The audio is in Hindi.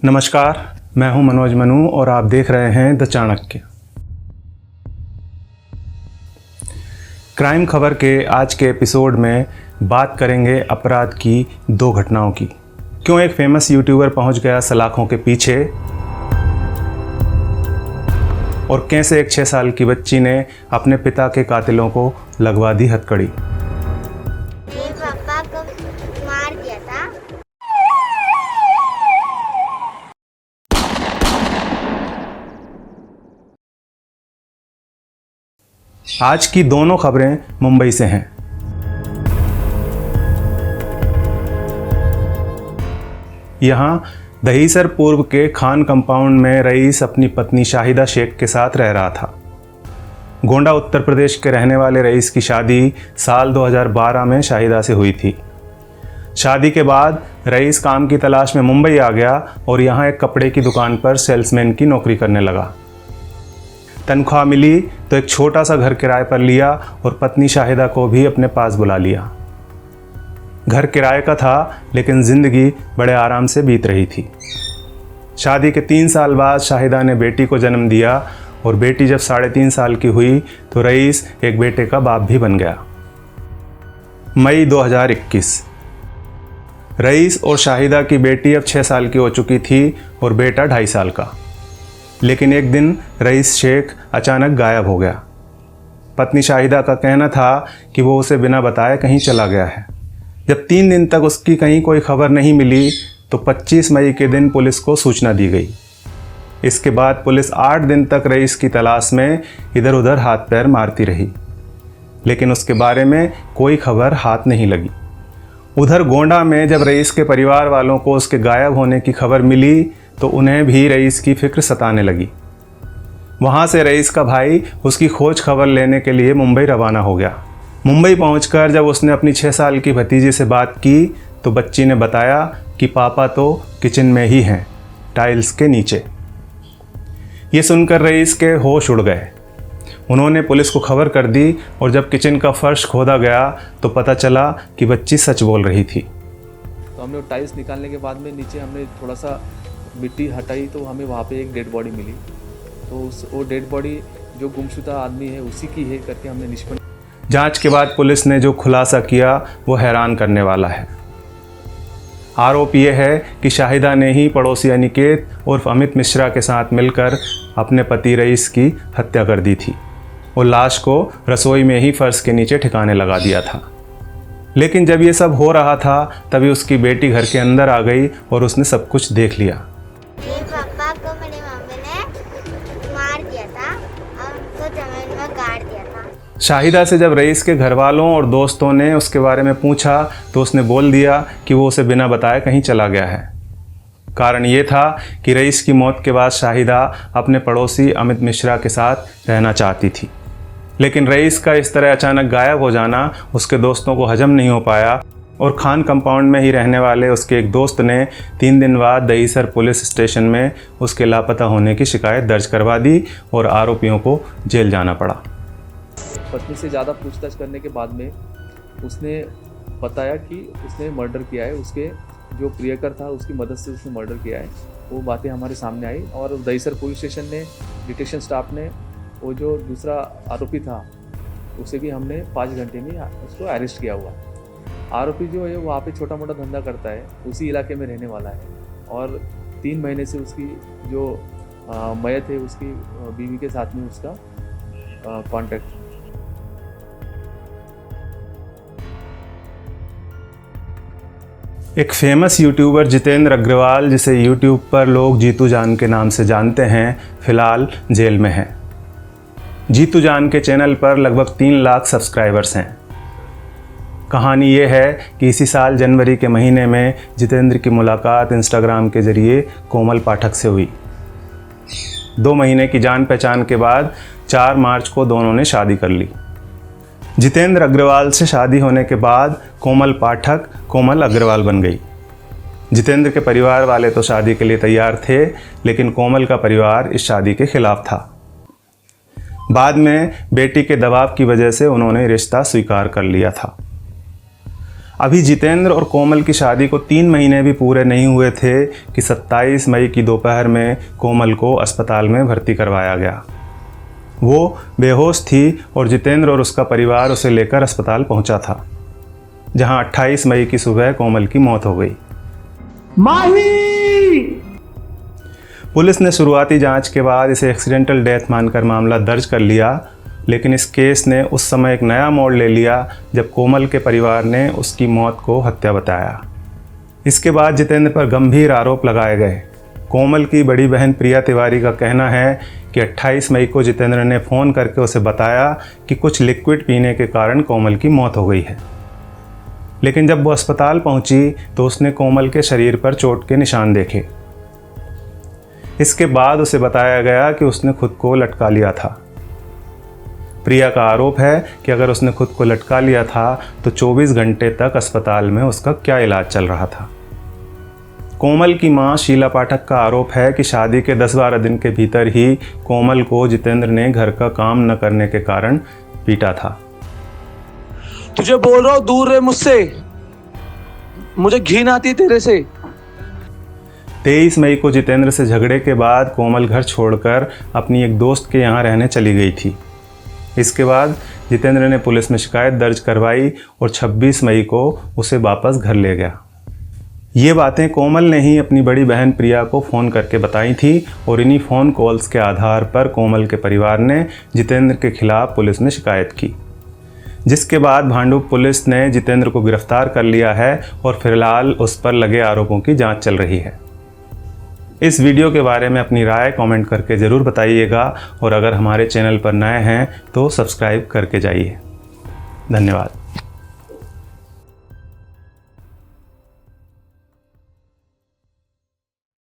नमस्कार, मैं हूं मनोज मनु और आप देख रहे हैं द चाणक्य। क्राइम खबर के आज के एपिसोड में बात करेंगे अपराध की दो घटनाओं की। क्यों एक फेमस यूट्यूबर पहुंच गया सलाखों के पीछे और कैसे एक 6 साल की बच्ची ने अपने पिता के कातिलों को लगवा दी हथकड़ी। पापा को मार दिया था। आज की दोनों खबरें मुंबई से हैं। यहाँ दहीसर पूर्व के खान कंपाउंड में रईस अपनी पत्नी शाहिदा शेख के साथ रह रहा था। गोंडा उत्तर प्रदेश के रहने वाले रईस की शादी साल 2012 में शाहिदा से हुई थी। शादी के बाद रईस काम की तलाश में मुंबई आ गया और यहाँ एक कपड़े की दुकान पर सेल्समैन की नौकरी करने लगा। तनख्वाह मिली तो एक छोटा सा घर किराए पर लिया और पत्नी शाहिदा को भी अपने पास बुला लिया। घर किराए का था लेकिन ज़िंदगी बड़े आराम से बीत रही थी। शादी के 3 साल बाद शाहिदा ने बेटी को जन्म दिया और बेटी जब 3.5 साल की हुई तो रईस एक बेटे का बाप भी बन गया। मई 2021। रईस और शाहिदा की बेटी अब 6 साल की हो चुकी थी और बेटा 2.5 साल का। लेकिन एक दिन रईस शेख अचानक गायब हो गया। पत्नी शाहिदा का कहना था कि वो उसे बिना बताए कहीं चला गया है। जब 3 दिन तक उसकी कहीं कोई खबर नहीं मिली तो 25 मई के दिन पुलिस को सूचना दी गई। इसके बाद पुलिस 8 दिन तक रईस की तलाश में इधर उधर हाथ पैर मारती रही, लेकिन उसके बारे में कोई खबर हाथ नहीं लगी। उधर गोंडा में जब रईस के परिवार वालों को उसके गायब होने की खबर मिली तो उन्हें भी रईस की फिक्र सताने लगी। वहाँ से रईस का भाई उसकी खोज खबर लेने के लिए मुंबई रवाना हो गया। मुंबई पहुंचकर जब उसने अपनी 6 साल की भतीजी से बात की तो बच्ची ने बताया कि पापा तो किचन में ही हैं, टाइल्स के नीचे। ये सुनकर रईस के होश उड़ गए। उन्होंने पुलिस को खबर कर दी और जब किचन का फर्श खोदा गया तो पता चला कि बच्ची सच बोल रही थी। तो हमने टाइल्स निकालने के बाद में नीचे हमने थोड़ा सा मिट्टी हटाई तो हमें वहाँ पे एक डेड बॉडी मिली। तो वो डेड बॉडी जो गुमशुदा आदमी है उसी की है करके हमने निष्पन्न। जांच के बाद पुलिस ने जो खुलासा किया वो हैरान करने वाला है। आरोप ये है कि शाहिदा ने ही पड़ोसी अनिकेत उर्फ अमित मिश्रा के साथ मिलकर अपने पति रईस की हत्या कर दी थी और लाश को रसोई में ही फर्श के नीचे ठिकाने लगा दिया था। लेकिन जब ये सब हो रहा था तभी उसकी बेटी घर के अंदर आ गई और उसने सब कुछ देख लिया। पापा को मेरी मम्मी ने मार दिया था और उनको जमीन में गाड़ दिया था। शाहिदा से जब रईस के घर वालों और दोस्तों ने उसके बारे में पूछा तो उसने बोल दिया कि वो उसे बिना बताए कहीं चला गया है। कारण ये था कि रईस की मौत के बाद शाहिदा अपने पड़ोसी अमित मिश्रा के साथ रहना चाहती थी, लेकिन रईस का इस तरह अचानक गायब हो जाना उसके दोस्तों को हजम नहीं हो पाया और खान कंपाउंड में ही रहने वाले उसके एक दोस्त ने 3 दिन बाद दहीसर पुलिस स्टेशन में उसके लापता होने की शिकायत दर्ज करवा दी और आरोपियों को जेल जाना पड़ा। पत्नी से ज़्यादा पूछताछ करने के बाद में उसने बताया कि उसने मर्डर किया है, उसके जो प्रियकर था उसकी मदद से उसने मर्डर किया है। वो बातें हमारे सामने आई और दहीसर पुलिस स्टेशन ने डिटेक्शन स्टाफ ने वो जो दूसरा आरोपी था उसे भी हमने 5 घंटे में उसको अरेस्ट किया हुआ। आरोपी जो है वहाँ पे छोटा मोटा धंधा करता है, उसी इलाके में रहने वाला है और 3 महीने से उसकी जो मयत है उसकी बीवी के साथ में उसका कांटेक्ट। एक फेमस यूट्यूबर जितेंद्र अग्रवाल, जिसे यूट्यूब पर लोग जीतू जान के नाम से जानते हैं, फिलहाल जेल में हैं। जीतू जान के चैनल पर लगभग 3 लाख सब्सक्राइबर्स हैं। कहानी ये है कि इसी साल जनवरी के महीने में जितेंद्र की मुलाकात इंस्टाग्राम के ज़रिए कोमल पाठक से हुई। 2 महीने की जान पहचान के बाद 4 मार्च को दोनों ने शादी कर ली। जितेंद्र अग्रवाल से शादी होने के बाद कोमल पाठक कोमल अग्रवाल बन गई। जितेंद्र के परिवार वाले तो शादी के लिए तैयार थे, लेकिन कोमल का परिवार इस शादी के खिलाफ था। बाद में बेटी के दबाव की वजह से उन्होंने रिश्ता स्वीकार कर लिया था। अभी जितेंद्र और कोमल की शादी को 3 महीने भी पूरे नहीं हुए थे कि 27 मई की दोपहर में कोमल को अस्पताल में भर्ती करवाया गया। वो बेहोश थी और जितेंद्र और उसका परिवार उसे लेकर अस्पताल पहुंचा था, जहां 28 मई की सुबह कोमल की मौत हो गई। माही! पुलिस ने शुरुआती जांच के बाद इसे एक्सीडेंटल डेथ मानकर मामला दर्ज कर लिया, लेकिन इस केस ने उस समय एक नया मोड़ ले लिया जब कोमल के परिवार ने उसकी मौत को हत्या बताया। इसके बाद जितेंद्र पर गंभीर आरोप लगाए गए। कोमल की बड़ी बहन प्रिया तिवारी का कहना है कि 28 मई को जितेंद्र ने फ़ोन करके उसे बताया कि कुछ लिक्विड पीने के कारण कोमल की मौत हो गई है, लेकिन जब वो अस्पताल पहुंची तो उसने कोमल के शरीर पर चोट के निशान देखे। इसके बाद उसे बताया गया कि उसने खुद को लटका लिया था। प्रिया का आरोप है कि अगर उसने खुद को लटका लिया था तो 24 घंटे तक अस्पताल में उसका क्या इलाज चल रहा था। कोमल की मां शीला पाठक का आरोप है कि शादी के 10-12 दिन के भीतर ही कोमल को जितेंद्र ने घर का काम न करने के कारण पीटा था। तुझे बोल रहा हूं दूर रहे मुझसे, मुझे घिन आती तेरे से। 23 मई को जितेंद्र से झगड़े के बाद कोमल घर छोड़कर अपनी एक दोस्त के यहाँ रहने चली गई थी। इसके बाद जितेंद्र ने पुलिस में शिकायत दर्ज करवाई और 26 मई को उसे वापस घर ले गया। ये बातें कोमल ने ही अपनी बड़ी बहन प्रिया को फ़ोन करके बताई थी और इन्हीं फ़ोन कॉल्स के आधार पर कोमल के परिवार ने जितेंद्र के खिलाफ पुलिस में शिकायत की, जिसके बाद भांडुप पुलिस ने जितेंद्र को गिरफ्तार कर लिया है और फिलहाल उस पर लगे आरोपों की जांच चल रही है। इस वीडियो के बारे में अपनी राय कमेंट करके ज़रूर बताइएगा और अगर हमारे चैनल पर नए हैं तो सब्सक्राइब करके जाइए। धन्यवाद।